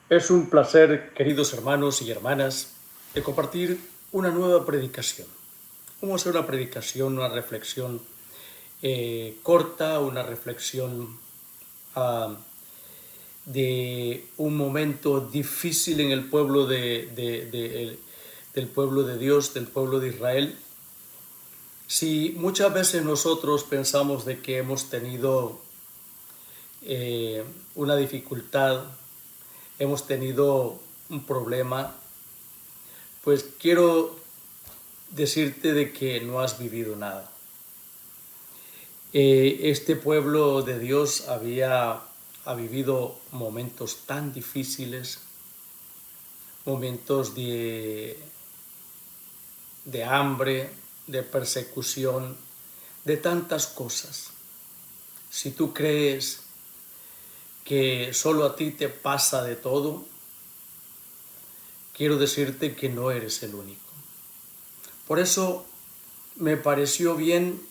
Es un placer, queridos hermanos y hermanas, de compartir una nueva predicación. Vamos a hacer una predicación, una reflexión corta, una reflexión de un momento difícil en el pueblo del pueblo de Dios, del pueblo de Israel. Si muchas veces nosotros pensamos de que hemos tenido una dificultad, hemos tenido un problema, pues quiero decirte de que no has vivido nada. Este pueblo de Dios ha vivido momentos tan difíciles, momentos de hambre, de persecución, de tantas cosas. Si tú crees que solo a ti te pasa de todo, quiero decirte que no eres el único. Por eso me pareció bien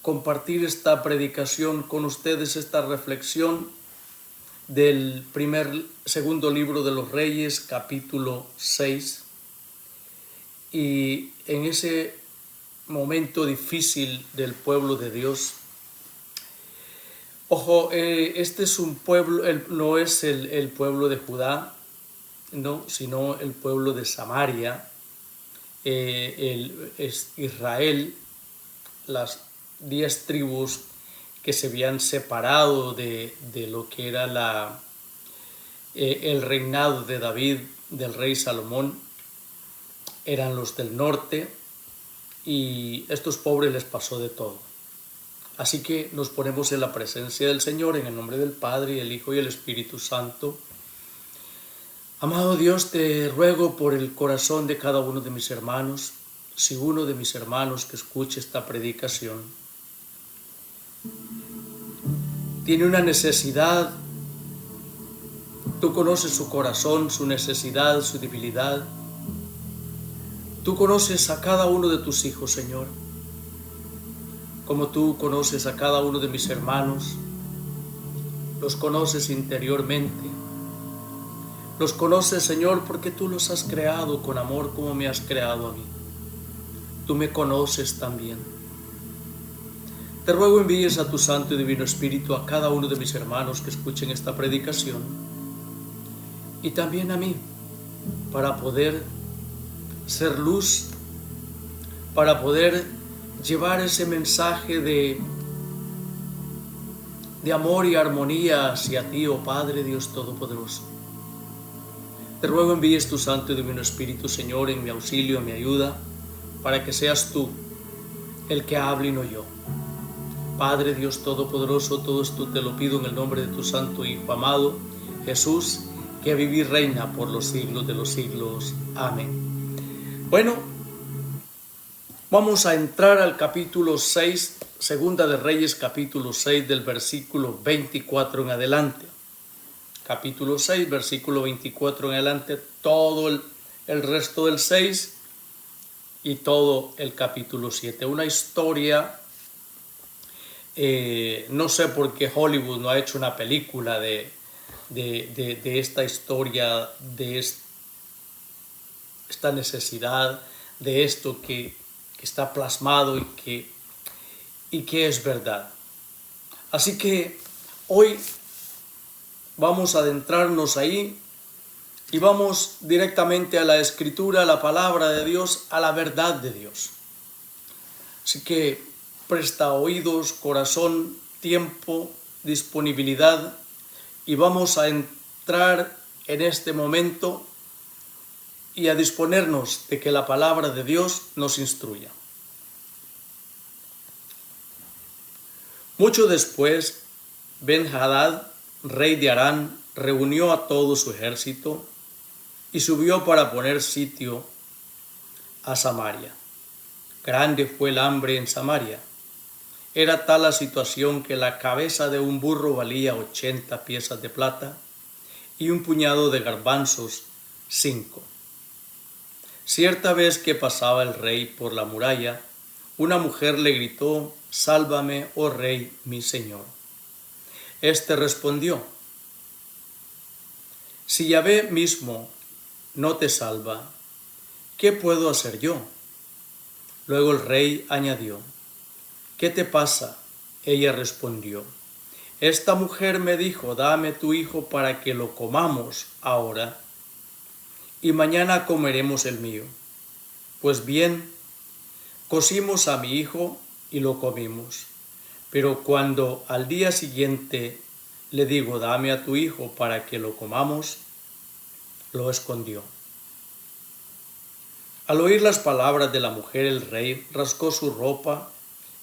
compartir esta predicación con ustedes, esta reflexión del segundo libro de los Reyes, capítulo 6. Y en ese momento difícil del pueblo de Dios, ojo, este es un pueblo, no es el pueblo de Judá, no, sino el pueblo de Samaria, es Israel, las 10 tribus que se habían separado de lo que era el reinado de David, del rey Salomón, eran los del norte, y a estos pobres les pasó de todo. Así que nos ponemos en la presencia del Señor, en el nombre del Padre, y el Hijo y el Espíritu Santo. Amado Dios, te ruego por el corazón de cada uno de mis hermanos, si uno de mis hermanos que escuche esta predicación tiene una necesidad, tú conoces su corazón, su necesidad, su debilidad. Tú conoces a cada uno de tus hijos, Señor, como tú conoces a cada uno de mis hermanos. Los conoces interiormente. Los conoces, Señor, porque tú los has creado con amor como me has creado a mí. Tú me conoces también. Te ruego envíes a tu Santo y Divino Espíritu a cada uno de mis hermanos que escuchen esta predicación y también a mí, para poder ser luz, para poder llevar ese mensaje de amor y armonía hacia ti, oh Padre Dios Todopoderoso. Te ruego envíes tu Santo y Divino Espíritu, Señor, en mi auxilio, en mi ayuda, para que seas tú el que hable y no yo. Padre Dios Todopoderoso, todo esto te lo pido en el nombre de tu Santo Hijo amado, Jesús, que vive y reina por los siglos de los siglos. Amén. Bueno, vamos a entrar al capítulo 6, Segunda de Reyes, capítulo 6, del versículo 24 en adelante. Capítulo 6, versículo 24 en adelante, todo el resto del 6 y todo el capítulo 7. Una historia, no sé por qué Hollywood no ha hecho una película de esta historia, de esta necesidad, de esto que está plasmado y que es verdad. Así que hoy vamos a adentrarnos ahí y vamos directamente a la Escritura, a la palabra de Dios, a la verdad de Dios. Así que presta oídos, corazón, tiempo, disponibilidad y vamos a entrar en este momento y a disponernos de que la palabra de Dios nos instruya. Mucho después, Ben-Hadad, rey de Aram, reunió a todo su ejército y subió para poner sitio a Samaria. Grande fue el hambre en Samaria. Era tal la situación que la cabeza de un burro valía 80 piezas de plata y un puñado de garbanzos 5. Cierta vez que pasaba el rey por la muralla, una mujer le gritó: «Sálvame, oh rey, mi señor». Este respondió: Si Yahvé mismo no te salva, ¿qué puedo hacer yo? Luego el rey añadió: ¿qué te pasa? Ella respondió: esta mujer me dijo: dame tu hijo para que lo comamos ahora, y mañana comeremos el mío. Pues bien, cocimos a mi hijo y lo comimos. Pero cuando al día siguiente le digo: dame a tu hijo para que lo comamos, lo escondió. Al oír las palabras de la mujer, el rey rascó su ropa,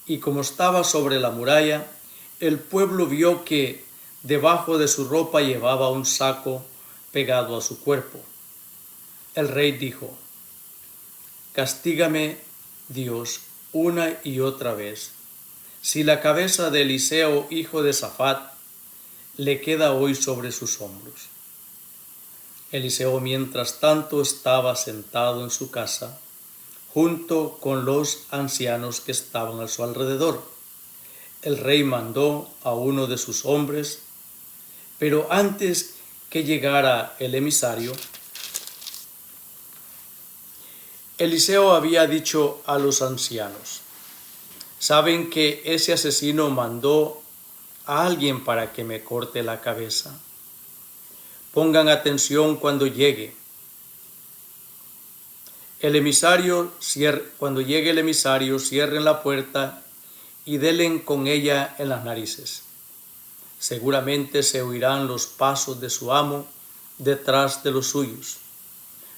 y como estaba sobre la muralla, el pueblo vio que debajo de su ropa llevaba un saco pegado a su cuerpo. El rey dijo: castígame, Dios, una y otra vez, si la cabeza de Eliseo, hijo de Safat, le queda hoy sobre sus hombros. Eliseo, mientras tanto, estaba sentado en su casa, junto con los ancianos que estaban a su alrededor. El rey mandó a uno de sus hombres, pero antes que llegara el emisario, Eliseo había dicho a los ancianos: ¿saben que ese asesino mandó a alguien para que me corte la cabeza? Pongan atención cuando llegue. Cuando llegue el emisario, cierren la puerta y denle con ella en las narices. Seguramente se oirán los pasos de su amo detrás de los suyos.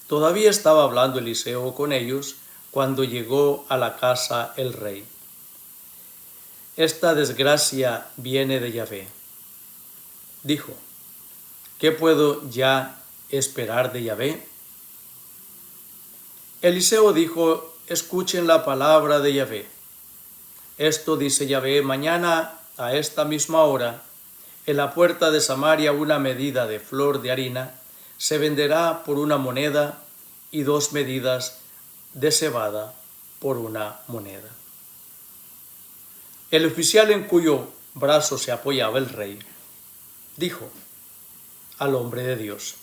Todavía estaba hablando Eliseo con ellos cuando llegó a la casa el rey. Esta desgracia viene de Yahvé, dijo. ¿Qué puedo ya esperar de Yahvé? Eliseo dijo: escuchen la palabra de Yahvé. Esto dice Yahvé: mañana a esta misma hora, en la puerta de Samaria, una medida de flor de harina se venderá por una moneda, y 2 medidas de cebada por una moneda. El oficial en cuyo brazo se apoyaba el rey dijo al hombre de Dios: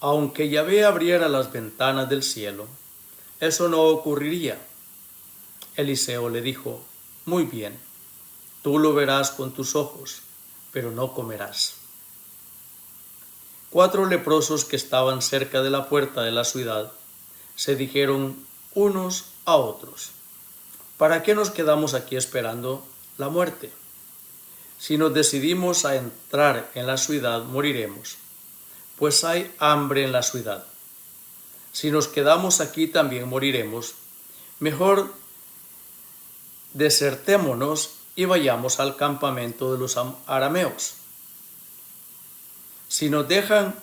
aunque Yahvé abriera las ventanas del cielo, eso no ocurriría. Eliseo le dijo: muy bien, tú lo verás con tus ojos, pero no comerás. 4 leprosos que estaban cerca de la puerta de la ciudad se dijeron unos a otros: ¿para qué nos quedamos aquí esperando la muerte? Si nos decidimos a entrar en la ciudad, moriremos, pues hay hambre en la ciudad. Si nos quedamos aquí, también moriremos. Mejor desertémonos y vayamos al campamento de los arameos. Si nos dejan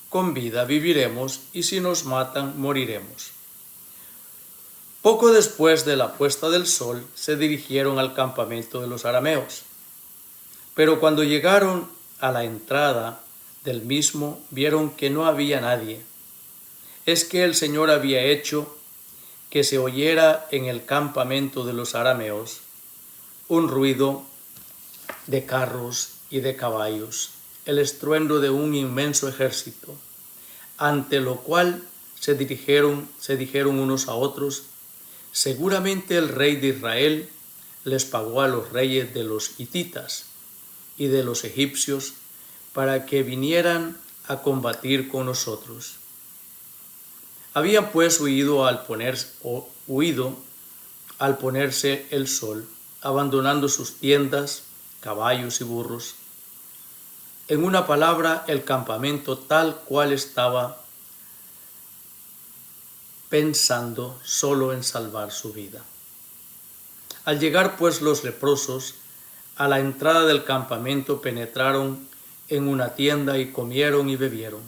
con vida, viviremos, y si nos matan, moriremos. Poco después de la puesta del sol, se dirigieron al campamento de los arameos. Pero cuando llegaron a la entrada del mismo, vieron que no había nadie. Es que el Señor había hecho que se oyera en el campamento de los arameos un ruido de carros y de caballos, el estruendo de un inmenso ejército, ante lo cual se dijeron unos a otros: seguramente el rey de Israel les pagó a los reyes de los hititas y de los egipcios para que vinieran a combatir con nosotros. Habían pues huido al ponerse el sol, abandonando sus tiendas, caballos y burros. En una palabra, el campamento tal cual estaba, pensando solo en salvar su vida. Al llegar pues los leprosos a la entrada del campamento, penetraron en una tienda y comieron y bebieron.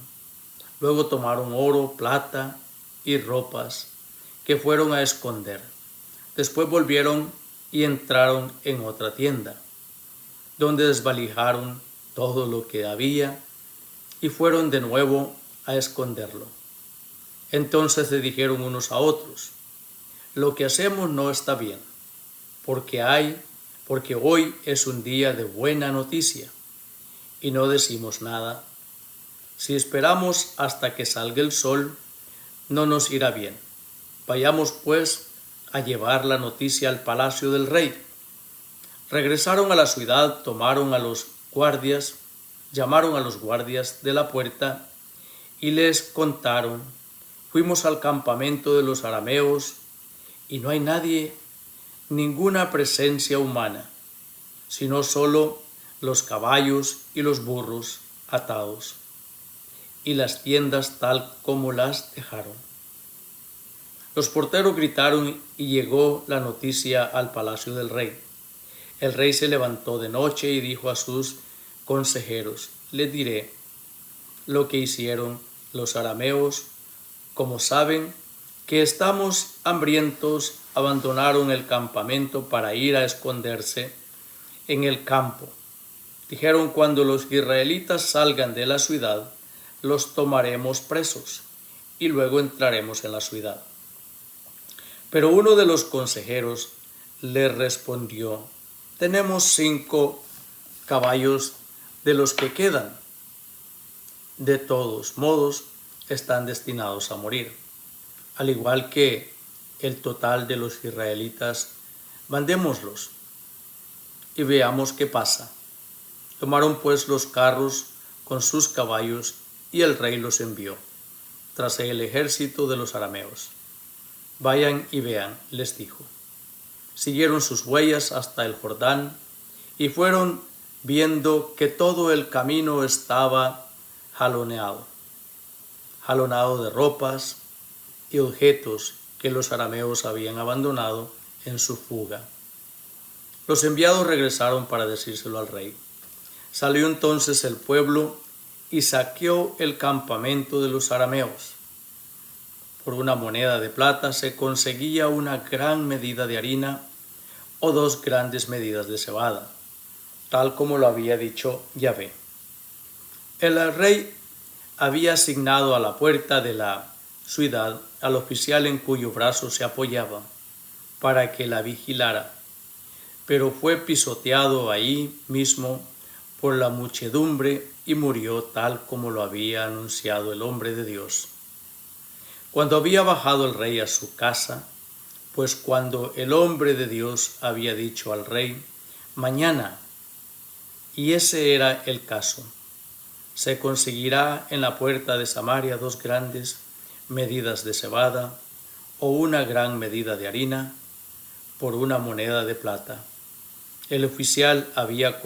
Luego tomaron oro, plata y ropas que fueron a esconder. Después volvieron y entraron en otra tienda, donde desvalijaron todo lo que había y fueron de nuevo a esconderlo. Entonces se dijeron unos a otros: lo que hacemos no está bien, porque hoy es un día de buena noticia, y no decimos nada, Si esperamos hasta que salga el sol, no nos irá bien. Vayamos pues a llevar la noticia al palacio del rey. Regresaron a la ciudad, llamaron a los guardias de la puerta y les contaron: fuimos al campamento de los arameos y no hay nadie, ninguna presencia humana, sino solo los caballos y los burros atados, y las tiendas tal como las dejaron. Los porteros gritaron y llegó la noticia al palacio del rey. El rey se levantó de noche y dijo a sus consejeros: les diré lo que hicieron los arameos. Como saben que estamos hambrientos, abandonaron el campamento para ir a esconderse en el campo. Dijeron: cuando los israelitas salgan de la ciudad, los tomaremos presos y luego entraremos en la ciudad. Pero uno de los consejeros le respondió: tenemos 5 caballos de los que quedan. De todos modos, están destinados a morir, al igual que el total de los israelitas. Mandémoslos y veamos qué pasa. Tomaron pues los carros con sus caballos y el rey los envió tras el ejército de los arameos. Vayan y vean, les dijo. Siguieron sus huellas hasta el Jordán y fueron viendo que todo el camino estaba jalonado de ropas y objetos que los arameos habían abandonado en su fuga. Los enviados regresaron para decírselo al rey. Salió entonces el pueblo y saqueó el campamento de los arameos. Por una moneda de plata se conseguía una gran medida de harina o 2 grandes medidas de cebada, tal como lo había dicho Yahvé. El rey había asignado a la puerta de la ciudad al oficial en cuyo brazo se apoyaba para que la vigilara, pero fue pisoteado ahí mismo por la muchedumbre y murió tal como lo había anunciado el hombre de Dios. Cuando había bajado el rey a su casa, pues cuando el hombre de Dios había dicho al rey: mañana, y ese era el caso, se conseguirá en la puerta de Samaria 2 grandes medidas de cebada o una gran medida de harina por una moneda de plata. El oficial había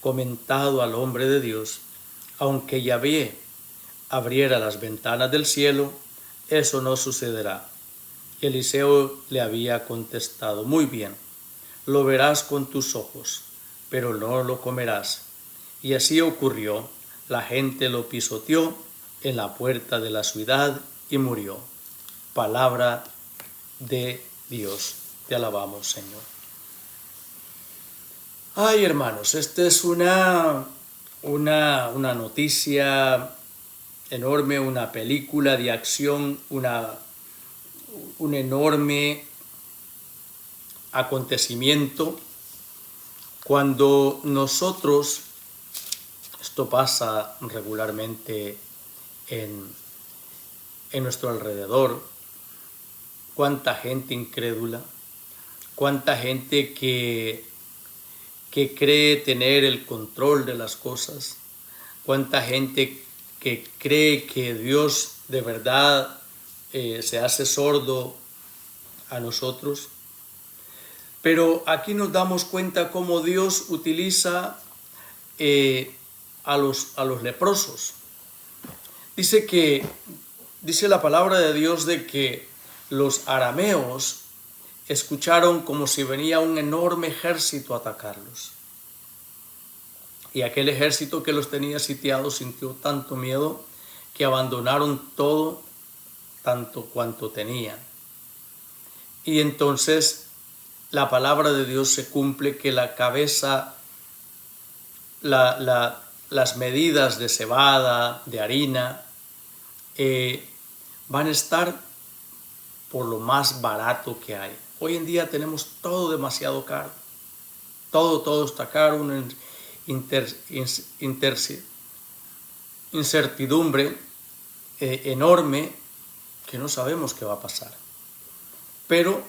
comentado al hombre de Dios: aunque Yahvé abriera las ventanas del cielo, eso no sucederá. Y Eliseo le había contestado: muy bien, lo verás con tus ojos, pero no lo comerás. Y así ocurrió. La gente lo pisoteó en la puerta de la ciudad y murió. Palabra de Dios. Te alabamos, Señor. Ay, hermanos, esta es una noticia enorme, una película de acción, un enorme acontecimiento. Cuando nosotros, esto pasa regularmente en nuestro alrededor, cuánta gente incrédula, cuánta gente que cree tener el control de las cosas, cuánta gente que cree que Dios de verdad se hace sordo a nosotros. Pero aquí nos damos cuenta cómo Dios utiliza a los leprosos. Dice la palabra de Dios de que los arameos escucharon como si venía un enorme ejército a atacarlos. Y aquel ejército que los tenía sitiados sintió tanto miedo que abandonaron todo, tanto cuanto tenían. Y entonces la palabra de Dios se cumple, que la cabeza, las medidas de cebada, de harina, van a estar por lo más barato que hay. Hoy en día tenemos todo demasiado caro. Todo está caro. incertidumbre enorme que no sabemos qué va a pasar. Pero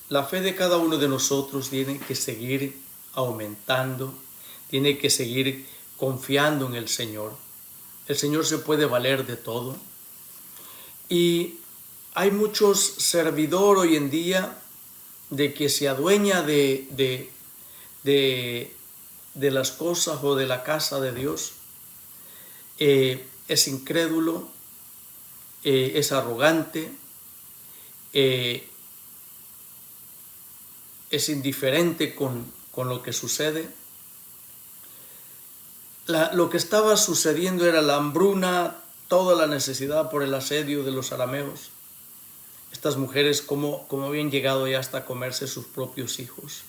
la fe de cada uno de nosotros tiene que seguir aumentando, tiene que seguir confiando en el Señor. El Señor se puede valer de todo. Y hay muchos servidores hoy en día de que se adueña de las cosas o de la casa de Dios. Es incrédulo, es arrogante, es indiferente con lo que sucede. Lo que estaba sucediendo era la hambruna, toda la necesidad por el asedio de los arameos. Estas mujeres como habían llegado ya hasta comerse sus propios hijos.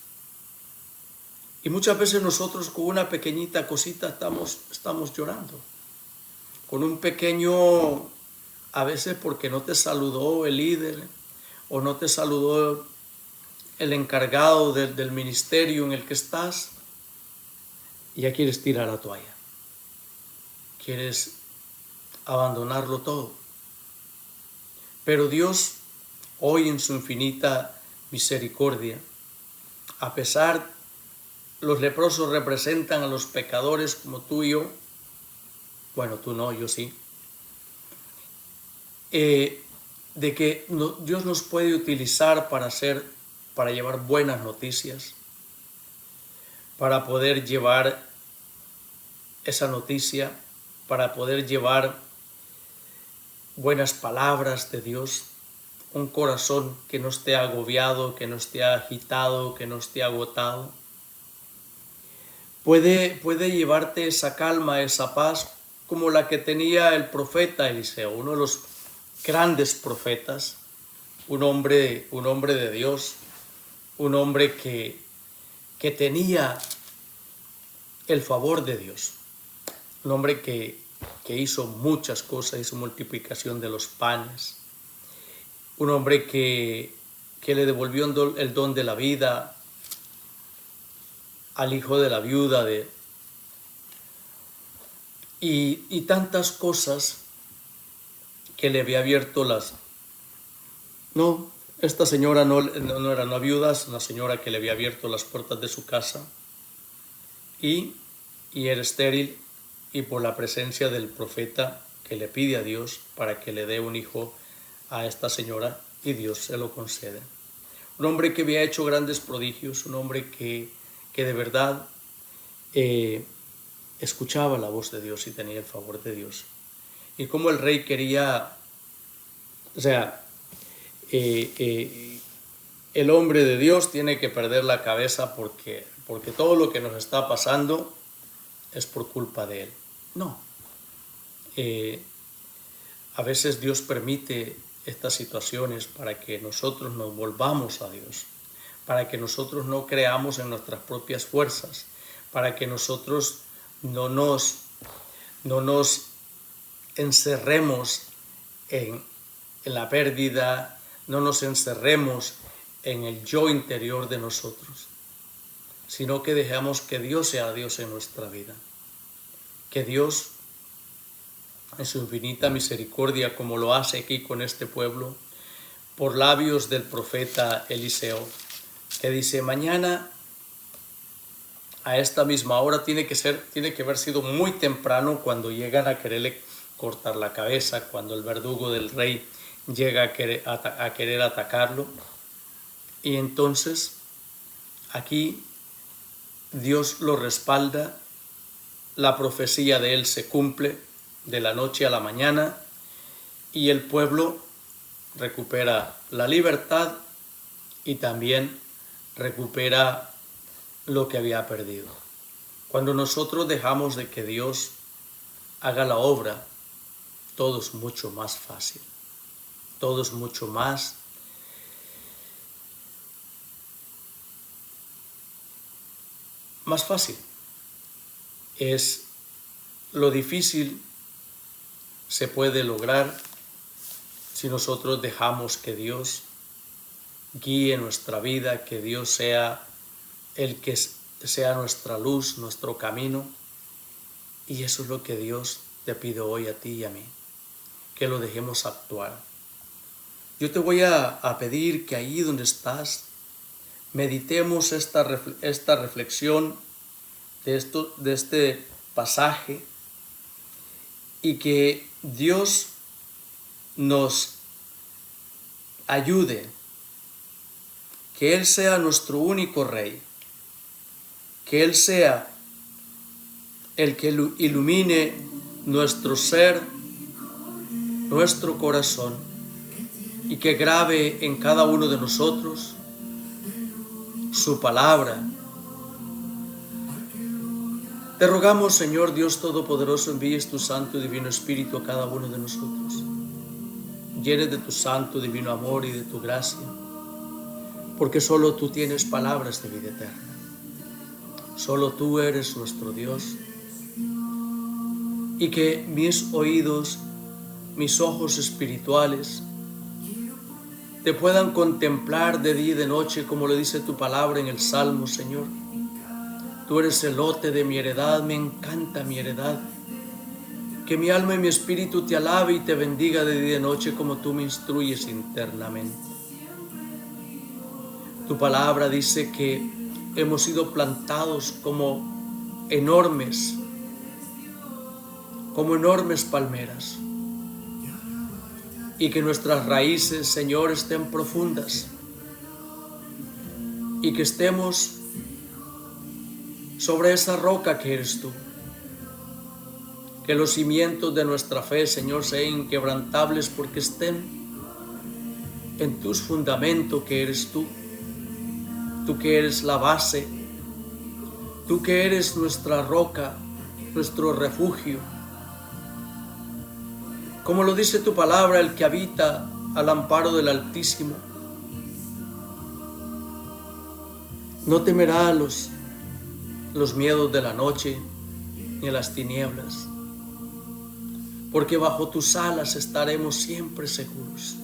Y muchas veces nosotros con una pequeñita cosita estamos llorando. Con un pequeño, a veces porque no te saludó el líder o no te saludó el encargado del ministerio en el que estás, y ya quieres tirar la toalla. Quieres abandonarlo todo. Pero Dios, hoy en su infinita misericordia, a pesar, los leprosos representan a los pecadores como tú y yo. Bueno, tú no, yo sí. De que Dios nos puede utilizar para llevar buenas noticias, para poder llevar esa noticia, para poder llevar buenas palabras de Dios, un corazón que no esté agobiado, que no esté agitado, que no esté agotado. Puede llevarte esa calma, esa paz, como la que tenía el profeta Eliseo, uno de los grandes profetas, un hombre de Dios, un hombre que tenía el favor de Dios, un hombre que hizo muchas cosas, hizo multiplicación de los panes, un hombre que le devolvió el don de la vida al hijo de la viuda y tantas cosas que le había abierto No, esta señora no era una viuda, es una señora que le había abierto las puertas de su casa y era estéril, y por la presencia del profeta que le pide a Dios para que le dé un hijo a esta señora, y Dios se lo concede. Un hombre que había hecho grandes prodigios, un hombre que de verdad escuchaba la voz de Dios y tenía el favor de Dios. Y como el rey quería, el hombre de Dios tiene que perder la cabeza porque todo lo que nos está pasando es por culpa de él. No. A veces Dios permite estas situaciones para que nosotros nos volvamos a Dios, para que nosotros no creamos en nuestras propias fuerzas, para que nosotros no nos encerremos en la pérdida, no nos encerremos en el yo interior de nosotros, sino que dejemos que Dios sea Dios en nuestra vida. Que Dios, en su infinita misericordia, como lo hace aquí con este pueblo, por labios del profeta Eliseo, que dice: mañana a esta misma hora, tiene que haber sido muy temprano, cuando llegan a quererle cortar la cabeza, cuando el verdugo del rey llega a querer atacarlo. Y entonces aquí Dios lo respalda, la profecía de él se cumple de la noche a la mañana, y el pueblo recupera la libertad y también recupera lo que había perdido. Cuando nosotros dejamos de que Dios haga la obra, todo es mucho más fácil, todo es mucho más fácil. Es lo difícil se puede lograr si nosotros dejamos que Dios guíe nuestra vida, que Dios sea el que sea nuestra luz, nuestro camino. Y eso es lo que Dios te pido hoy a ti y a mí que lo dejemos actuar. Yo te voy a pedir que ahí donde estás, meditemos esta reflexión de este pasaje y que Dios nos ayude, que Él sea nuestro único Rey, que Él sea el que ilumine nuestro ser, nuestro corazón, y que grabe en cada uno de nosotros su palabra. Te rogamos, Señor Dios Todopoderoso, envíes tu Santo y Divino Espíritu a cada uno de nosotros. Llenes de tu santo divino amor y de tu gracia, porque solo tú tienes palabras de vida eterna. Solo tú eres nuestro Dios. Y que mis oídos, mis ojos espirituales, te puedan contemplar de día y de noche, como le dice tu palabra en el Salmo, Señor. Tú eres el lote de mi heredad, me encanta mi heredad. Que mi alma y mi espíritu te alabe y te bendiga de día y de noche, como tú me instruyes internamente. Tu palabra dice que hemos sido plantados como enormes palmeras, y que nuestras raíces, Señor, estén profundas, y que estemos sobre esa roca que eres tú. Que los cimientos de nuestra fe, Señor, sean inquebrantables porque estén en tus fundamentos, que eres tú. Tú que eres la base, tú que eres nuestra roca, nuestro refugio. Como lo dice tu palabra, el que habita al amparo del Altísimo no temerá los miedos de la noche ni a las tinieblas, porque bajo tus alas estaremos siempre seguros.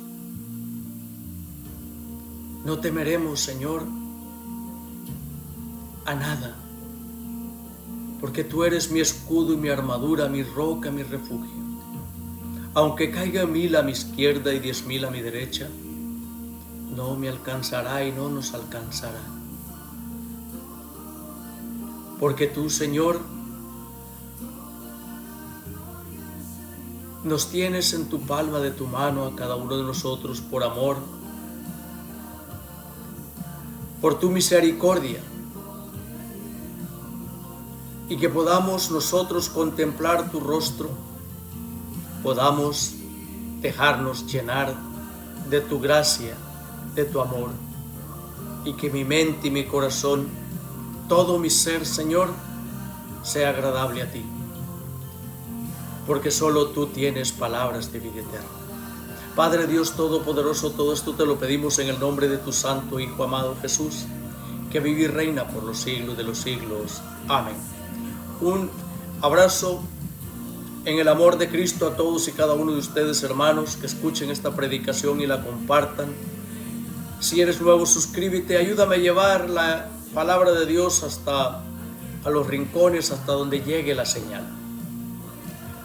No temeremos, Señor, a nada, porque tú eres mi escudo y mi armadura, mi roca, mi refugio. Aunque caiga 1000 a mi izquierda y 10.000 a mi derecha, no me alcanzará y no nos alcanzará. Porque tú, Señor, nos tienes en tu palma de tu mano a cada uno de nosotros por amor, por tu misericordia, y que podamos nosotros contemplar tu rostro, podamos dejarnos llenar de tu gracia, de tu amor, y que mi mente y mi corazón, todo mi ser, Señor, sea agradable a ti, porque solo tú tienes palabras de vida eterna. Padre Dios Todopoderoso, todo esto te lo pedimos en el nombre de tu Santo Hijo amado Jesús, que vive y reina por los siglos de los siglos. Amén. Un abrazo en el amor de Cristo a todos y cada uno de ustedes, hermanos, que escuchen esta predicación y la compartan. Si eres nuevo, suscríbete, ayúdame a llevar la palabra de Dios hasta a los rincones, hasta donde llegue la señal.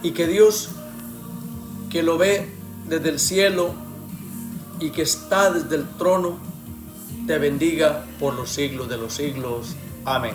Y que Dios, que lo ve desde el cielo y que está desde el trono, te bendiga por los siglos de los siglos. Amén.